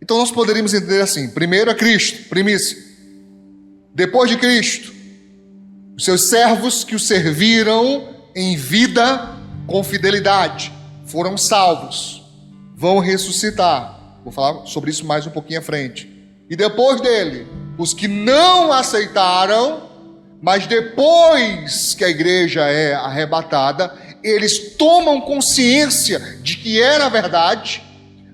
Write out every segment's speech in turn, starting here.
Então nós poderíamos entender assim: primeiro é Cristo, primícia. Depois de Cristo, os seus servos que o serviram em vida com fidelidade foram salvos, vão ressuscitar. Vou falar sobre isso mais um pouquinho à frente. E depois dele, os que não aceitaram, mas depois que a igreja é arrebatada, eles tomam consciência de que era verdade,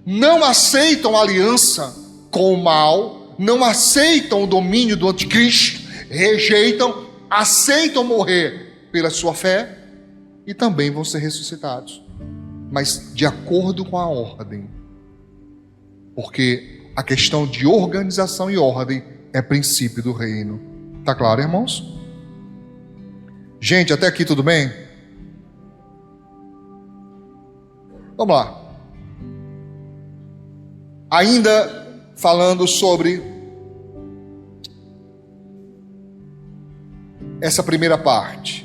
não aceitam aliança com o mal, não aceitam o domínio do anticristo, rejeitam, aceitam morrer pela sua fé e também vão ser ressuscitados, mas de acordo com a ordem, porque a questão de organização e ordem é princípio do reino. Tá claro, irmãos? Gente, até aqui tudo bem? Vamos lá. Ainda falando sobre essa primeira parte.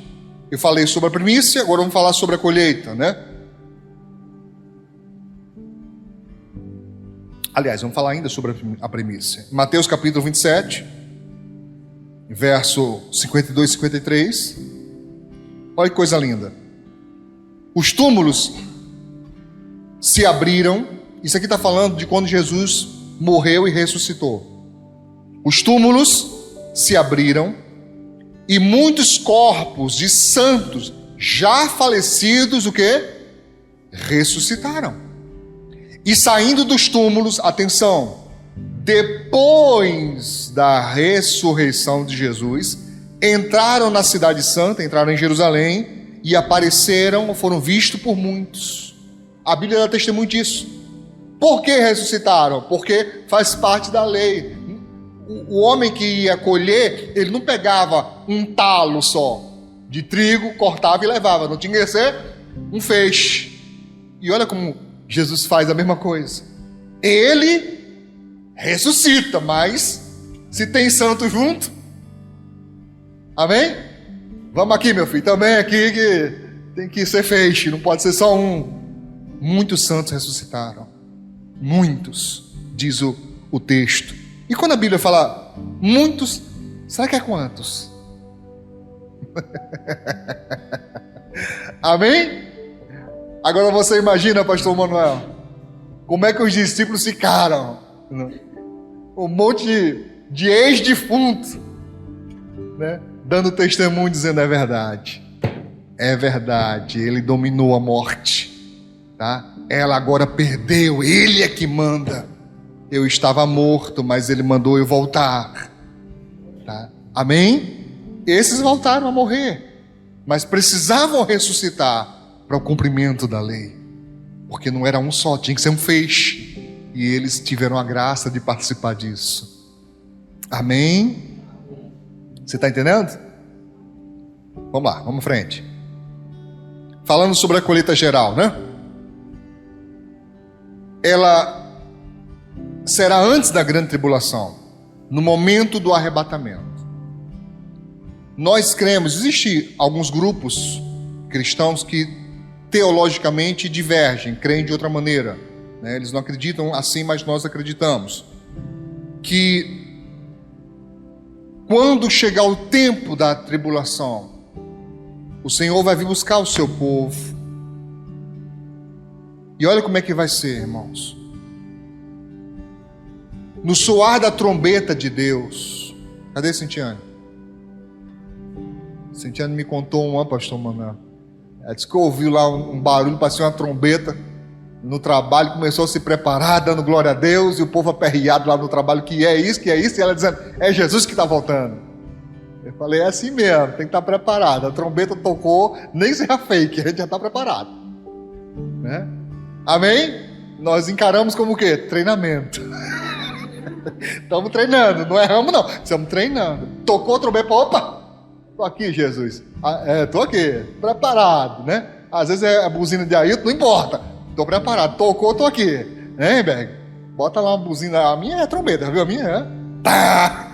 Eu falei sobre a primícia, agora vamos falar sobre a colheita, né? Aliás, vamos falar ainda sobre a primícia. Mateus capítulo 27, verso 52 e 53. Olha que coisa linda. Os túmulos se abriram. Isso aqui está falando de quando Jesus morreu e ressuscitou. Os túmulos se abriram e muitos corpos de santos já falecidos, o quê? Ressuscitaram. E saindo dos túmulos, atenção, depois da ressurreição de Jesus, entraram na cidade santa, entraram em Jerusalém e apareceram, foram vistos por muitos. A Bíblia dá testemunho disso. Por que ressuscitaram? Porque faz parte da lei. O homem que ia colher, ele não pegava um talo só de trigo, cortava e levava. Não tinha que ser um feixe. E olha como Jesus faz a mesma coisa. Ele ressuscita, mas se tem santo junto, amém? Vamos aqui, meu filho, também aqui que tem que ser feixe, não pode ser só um. Muitos santos ressuscitaram. Muitos, diz o texto. E quando a Bíblia fala muitos, será que é quantos? Amém? Agora você imagina, pastor Manuel, como é que os discípulos ficaram? Um monte de ex-defuntos, né? Dando testemunho, dizendo: é verdade, ele dominou a morte, tá? Ela agora perdeu, ele é que manda. Eu estava morto, mas ele mandou eu voltar, tá? Amém? Esses voltaram a morrer, mas precisavam ressuscitar para o cumprimento da lei, porque não era um só, tinha que ser um feixe, e eles tiveram a graça de participar disso. Amém? Você está entendendo? Vamos lá, vamos à frente. Falando sobre a colheita geral, né? Ela será antes da grande tribulação, no momento do arrebatamento. Nós cremos, existem alguns grupos cristãos que teologicamente divergem, creem de outra maneira, né? Eles não acreditam assim, mas nós acreditamos que quando chegar o tempo da tribulação, o Senhor vai vir buscar o seu povo. E olha como é que vai ser, irmãos. No soar da trombeta de Deus. Cadê Cintiane? Cintiane me contou pastor Manuel. Ela disse que ouviu lá um barulho, parecia uma trombeta no trabalho, começou a se preparar, dando glória a Deus, e o povo aperreado lá no trabalho: que é isso, e ela dizendo: é Jesus que está voltando. Eu falei: é assim mesmo, tem que estar preparado. A trombeta tocou, nem seja fake, a gente já está preparado, né? Amém? Nós encaramos como o quê? Treinamento. Estamos treinando, não erramos não, estamos treinando. Tocou a trombeta, opa, estou aqui, Jesus. Estou aqui, preparado, né? Às vezes é a buzina de Ailton, não importa, estou preparado. Tocou, estou aqui, hein, Berg? Bota lá uma buzina, a minha é trombeta, viu? A minha é. Tá!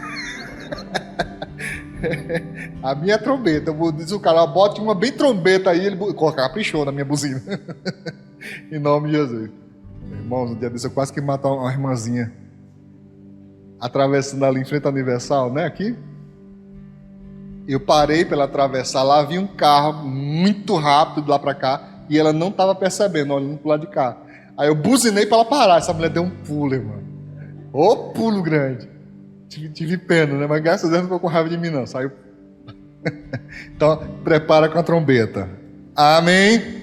A minha é trombeta. Diz o cara: bota uma bem trombeta aí, ele caprichou na minha buzina. Em nome de Jesus. Irmãos, um dia desse eu quase que matar uma irmãzinha atravessando ali em frente à Universal, né? Aqui. Eu parei para ela atravessar, lá vi um carro muito rápido de lá para cá e ela não estava percebendo, olhando pro lado de cá. Aí eu buzinei para ela parar. Essa mulher deu um pulo, irmão. Ô pulo grande. Tive pena, né? Mas graças a Deus não ficou com raiva de mim, não. Saiu. Então, prepara com a trombeta. Amém?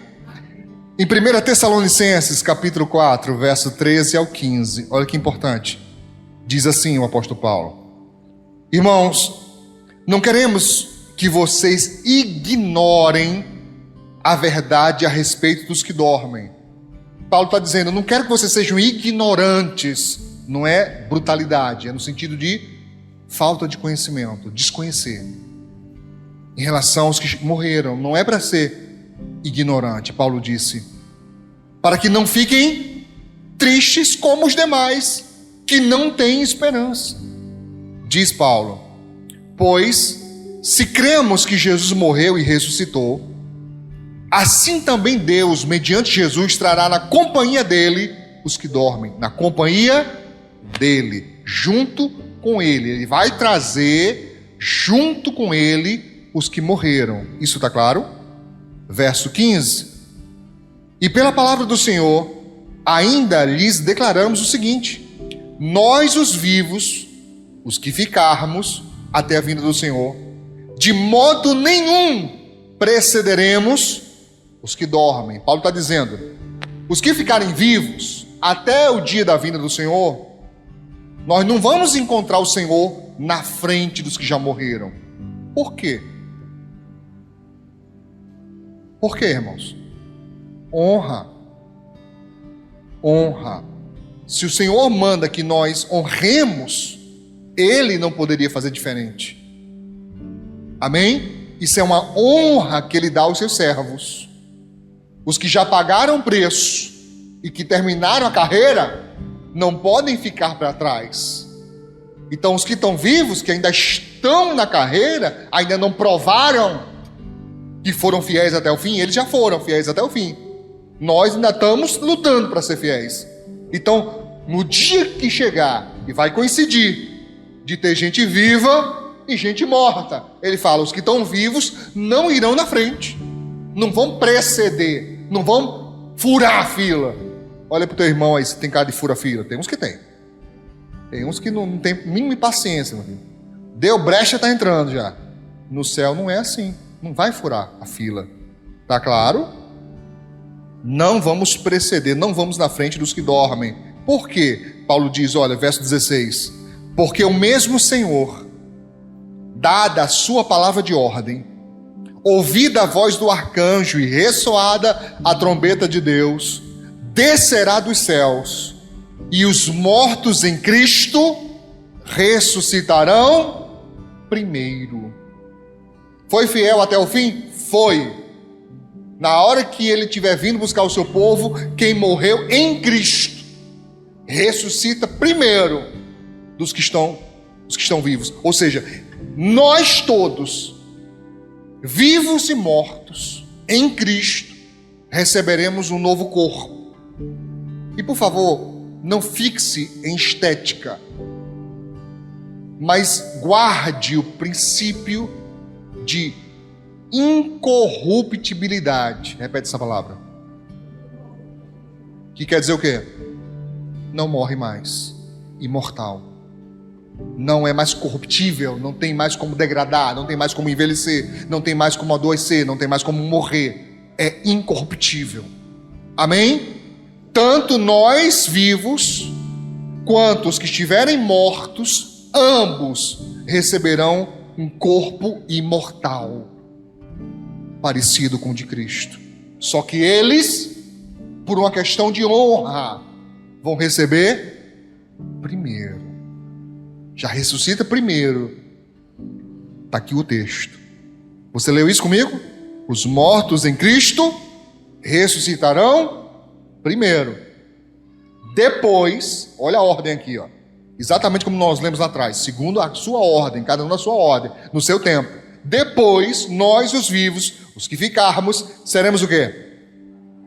Em 1 Tessalonicenses, capítulo 4, verso 13 ao 15. Olha que importante. Diz assim o apóstolo Paulo: irmãos, não queremos que vocês ignorem a verdade a respeito dos que dormem. Paulo está dizendo, eu não quero que vocês sejam ignorantes. Não é brutalidade, é no sentido de falta de conhecimento, desconhecer. Em relação aos que morreram, não é para ser ignorante, Paulo disse, para que não fiquem tristes como os demais, que não têm esperança. Diz Paulo, pois se cremos que Jesus morreu e ressuscitou, assim também Deus, mediante Jesus, trará na companhia dele os que dormem, na companhia dele, junto com ele. Ele vai trazer junto com ele os que morreram. Isso está claro? Verso 15. E pela palavra do Senhor, ainda lhes declaramos o seguinte: nós os vivos, os que ficarmos até a vinda do Senhor, de modo nenhum precederemos os que dormem. Paulo está dizendo, os que ficarem vivos até o dia da vinda do Senhor, nós não vamos encontrar o Senhor na frente dos que já morreram. Por quê? Por quê, irmãos? Honra. Honra. Se o Senhor manda que nós honremos, Ele não poderia fazer diferente. Amém? Isso é uma honra que Ele dá aos seus servos. Os que já pagaram preço e que terminaram a carreira, não podem ficar para trás. Então os que estão vivos, que ainda estão na carreira, ainda não provaram que foram fiéis até o fim, eles já foram fiéis até o fim. Nós ainda estamos lutando para ser fiéis. Então, no dia que chegar, e vai coincidir de ter gente viva e gente morta, ele fala, os que estão vivos não irão na frente, não vão preceder, não vão furar a fila. Olha pro teu irmão aí, se tem cara de fura-fila. Tem uns que tem. Tem uns que não tem mínima paciência, meu filho. Deu brecha, tá entrando já. No céu não é assim. Não vai furar a fila. Tá claro? Não vamos preceder, não vamos na frente dos que dormem. Por quê? Paulo diz, olha, verso 16. Porque o mesmo Senhor, dada a sua palavra de ordem, ouvida a voz do arcanjo e ressoada a trombeta de Deus, descerá dos céus, e os mortos em Cristo ressuscitarão primeiro. Foi fiel até o fim? Foi. Na hora que ele estiver vindo buscar o seu povo, quem morreu em Cristo ressuscita primeiro dos que estão vivos. Ou seja, nós todos, vivos e mortos em Cristo, receberemos um novo corpo. E por favor, não fixe em estética, mas guarde o princípio de incorruptibilidade. Repete essa palavra. Que quer dizer o quê? Não morre mais. Imortal. Não é mais corruptível, não tem mais como degradar, não tem mais como envelhecer, não tem mais como adoecer, não tem mais como morrer. É incorruptível. Amém? Tanto nós vivos, quanto os que estiverem mortos, ambos receberão um corpo imortal, parecido com o de Cristo. Só que eles, por uma questão de honra, vão receber primeiro. Já ressuscita primeiro. Está aqui o texto. Você leu isso comigo? Os mortos em Cristo ressuscitarão primeiro. Depois, olha a ordem aqui, ó. Exatamente como nós lemos lá atrás, segundo a sua ordem, cada um na sua ordem, no seu tempo. Depois, nós os vivos, os que ficarmos, seremos o quê?